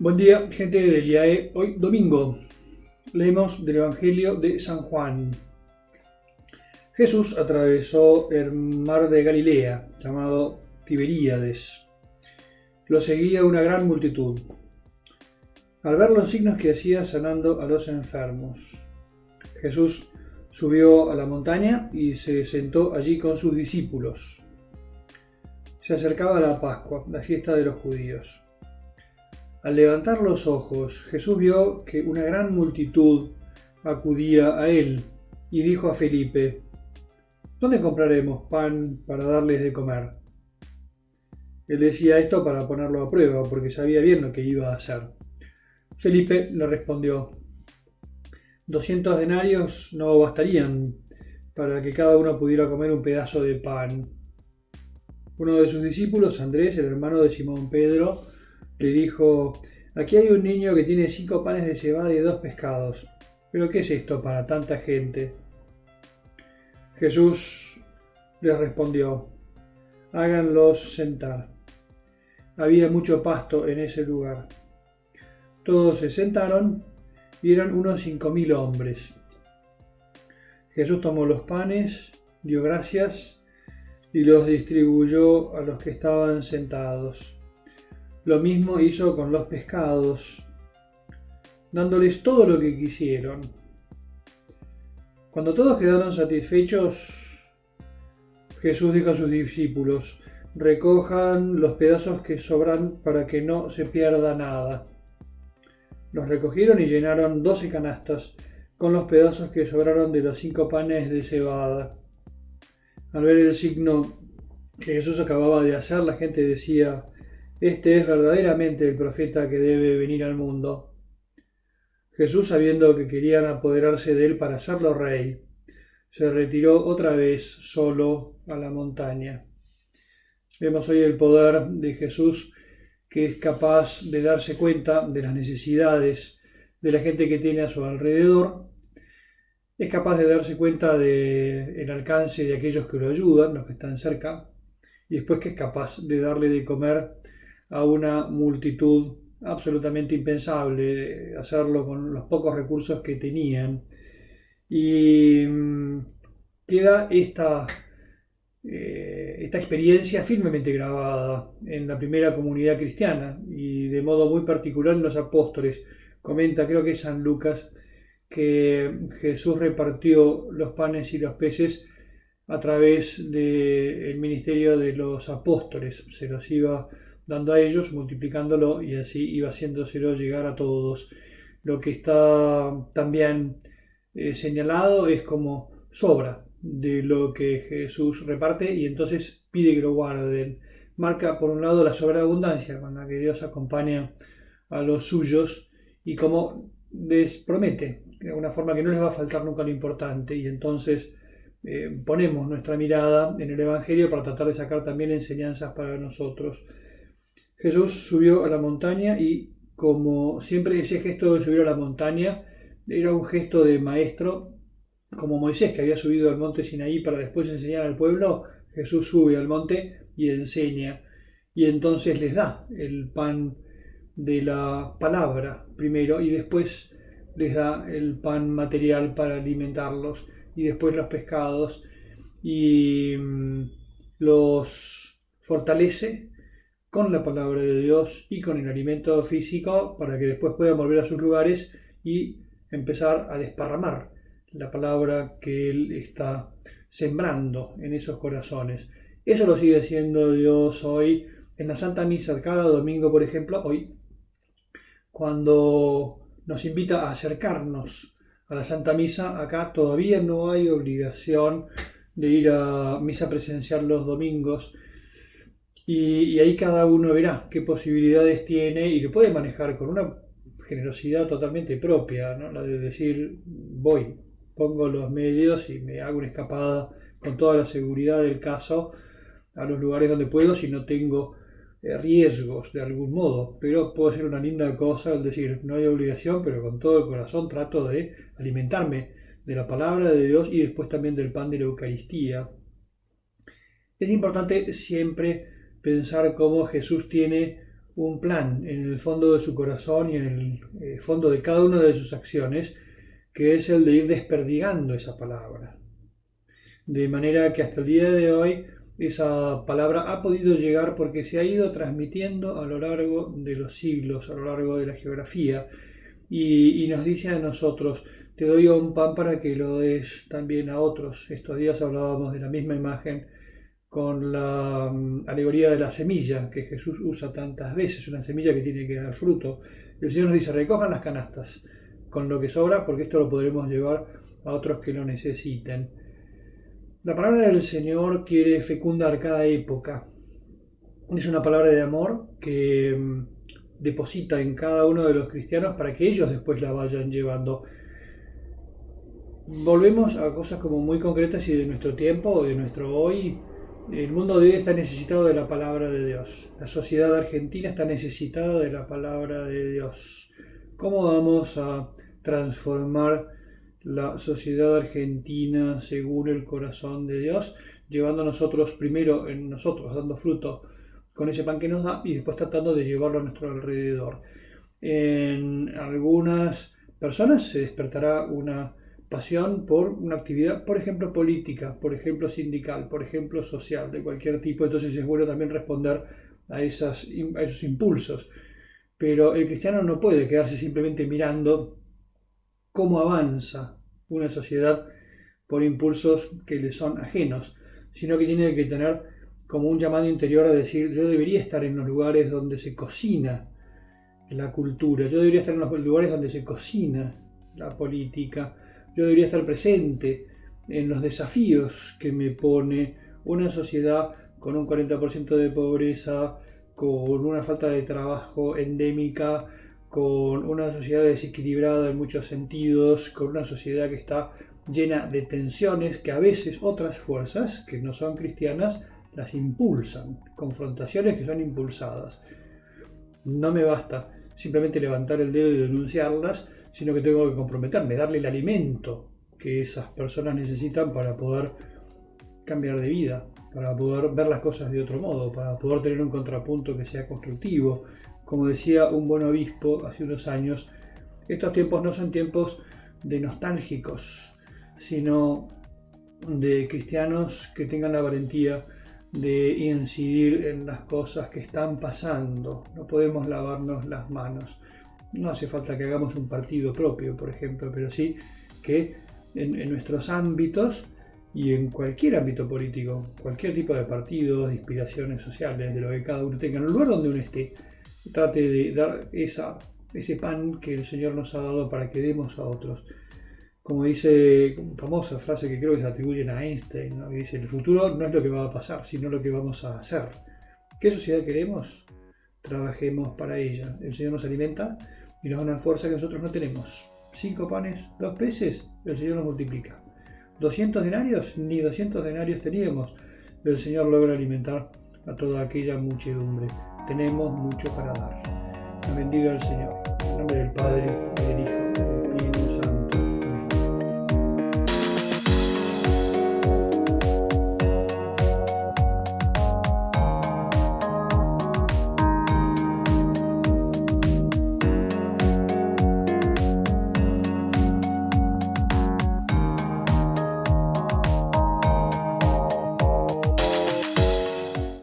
Buen día, gente del IAE. Hoy, domingo, leemos del Evangelio de San Juan. Jesús atravesó el mar de Galilea, llamado Tiberíades. Lo seguía una gran multitud, al ver los signos que hacía sanando a los enfermos. Jesús subió a la montaña y se sentó allí con sus discípulos. Se acercaba la Pascua, la fiesta de los judíos. Al levantar los ojos, Jesús vio que una gran multitud acudía a él y dijo a Felipe: ¿Dónde compraremos pan para darles de comer? Él decía esto para ponerlo a prueba, porque sabía bien lo que iba a hacer. Felipe le respondió: 200 denarios no bastarían para que cada uno pudiera comer un pedazo de pan. Uno de sus discípulos, Andrés, el hermano de Simón Pedro, le dijo: Aquí hay un niño que tiene 5 panes de cebada y 2 pescados. ¿Pero qué es esto para tanta gente? Jesús les respondió: Háganlos sentar. Había mucho pasto en ese lugar. Todos se sentaron y eran unos 5.000 hombres. Jesús tomó los panes, dio gracias y los distribuyó a los que estaban sentados. Lo mismo hizo con los pescados, dándoles todo lo que quisieron. Cuando todos quedaron satisfechos, Jesús dijo a sus discípulos: recojan los pedazos que sobran para que no se pierda nada. Los recogieron y llenaron 12 canastas con los pedazos que sobraron de los 5 panes de cebada. Al ver el signo que Jesús acababa de hacer, la gente decía: Este es verdaderamente el profeta que debe venir al mundo. Jesús, sabiendo que querían apoderarse de él para hacerlo rey, se retiró otra vez solo a la montaña. Vemos hoy el poder de Jesús, que es capaz de darse cuenta de las necesidades de la gente que tiene a su alrededor. Es capaz de darse cuenta del alcance de aquellos que lo ayudan, los que están cerca, y después que es capaz de darle de comer a una multitud absolutamente impensable, hacerlo con los pocos recursos que tenían. Y queda esta experiencia firmemente grabada en la primera comunidad cristiana y de modo muy particular en los apóstoles. Comenta, creo que es San Lucas, que Jesús repartió los panes y los peces a través del ministerio de los apóstoles. Se los iba dando a ellos, multiplicándolo, y así iba haciéndoselo llegar a todos. Lo que está también señalado es como sobra de lo que Jesús reparte y entonces pide que lo guarden. Marca por un lado la sobreabundancia con la que Dios acompaña a los suyos y como les promete de alguna forma que no les va a faltar nunca lo importante, y entonces ponemos nuestra mirada en el Evangelio para tratar de sacar también enseñanzas para nosotros. Jesús subió a la montaña y, como siempre, ese gesto de subir a la montaña era un gesto de maestro. Como Moisés, que había subido al monte Sinaí para después enseñar al pueblo, Jesús sube al monte y enseña, y entonces les da el pan de la palabra primero y después les da el pan material para alimentarlos y después los pescados y los fortalece con la palabra de Dios y con el alimento físico para que después puedan volver a sus lugares y empezar a desparramar la palabra que Él está sembrando en esos corazones. Eso lo sigue haciendo Dios hoy en la Santa Misa, cada domingo, por ejemplo, hoy, cuando nos invita a acercarnos a la Santa Misa. Acá todavía no hay obligación de ir a misa presencial los domingos, y ahí cada uno verá qué posibilidades tiene y lo puede manejar con una generosidad totalmente propia, ¿no? La de decir: voy, pongo los medios y me hago una escapada con toda la seguridad del caso a los lugares donde puedo, si no tengo riesgos de algún modo, pero puede ser una linda cosa el decir: no hay obligación, pero con todo el corazón trato de alimentarme de la palabra de Dios y después también del pan de la Eucaristía. Es importante siempre pensar cómo Jesús tiene un plan en el fondo de su corazón y en el fondo de cada una de sus acciones, que es el de ir desperdigando esa palabra. De manera que hasta el día de hoy esa palabra ha podido llegar porque se ha ido transmitiendo a lo largo de los siglos, a lo largo de la geografía, y nos dice a nosotros: te doy un pan para que lo des también a otros. Estos días hablábamos de la misma imagen con la alegoría de la semilla que Jesús usa tantas veces, una semilla que tiene que dar fruto. El Señor nos dice: recojan las canastas con lo que sobra, porque esto lo podremos llevar a otros que lo necesiten. La palabra del Señor quiere fecundar cada época. Es una palabra de amor que deposita en cada uno de los cristianos para que ellos después la vayan llevando. Volvemos a cosas como muy concretas y de nuestro tiempo o de nuestro hoy. El mundo de hoy está necesitado de la palabra de Dios. La sociedad argentina está necesitada de la palabra de Dios. ¿Cómo vamos a transformar la sociedad argentina según el corazón de Dios? Llevando nosotros primero en nosotros, dando fruto con ese pan que nos da, y después tratando de llevarlo a nuestro alrededor. En algunas personas se despertará una pasión por una actividad, por ejemplo política, por ejemplo sindical, por ejemplo social, de cualquier tipo. Entonces es bueno también responder a esos impulsos. Pero el cristiano no puede quedarse simplemente mirando cómo avanza una sociedad por impulsos que le son ajenos, sino que tiene que tener como un llamado interior a decir: yo debería estar en los lugares donde se cocina la cultura, yo debería estar en los lugares donde se cocina la política, yo debería estar presente en los desafíos que me pone una sociedad con un 40% de pobreza, con una falta de trabajo endémica, con una sociedad desequilibrada en muchos sentidos, con una sociedad que está llena de tensiones que a veces otras fuerzas que no son cristianas las impulsan, confrontaciones que son impulsadas. No me basta simplemente levantar el dedo y denunciarlas, sino que tengo que comprometerme, darle el alimento que esas personas necesitan para poder cambiar de vida, para poder ver las cosas de otro modo, para poder tener un contrapunto que sea constructivo. Como decía un buen obispo hace unos años, estos tiempos no son tiempos de nostálgicos, sino de cristianos que tengan la valentía de incidir en las cosas que están pasando. No podemos lavarnos las manos. No hace falta que hagamos un partido propio, por ejemplo, pero sí que en nuestros ámbitos y en cualquier ámbito político, cualquier tipo de partido, de inspiraciones sociales, de lo que cada uno tenga, en el lugar donde uno esté, trate de dar ese pan que el Señor nos ha dado para que demos a otros. Como dice famosa frase que creo que se atribuyen a Einstein, ¿no? Que dice: el futuro no es lo que va a pasar, sino lo que vamos a hacer. ¿Qué sociedad queremos? Trabajemos para ella. El Señor nos alimenta y nos da una fuerza que nosotros no tenemos. 5 panes, 2 peces, el Señor nos multiplica. 200 denarios, ni 200 denarios teníamos. El Señor logra alimentar a toda aquella muchedumbre. Tenemos mucho para dar. La bendiga el Señor. En nombre del Padre,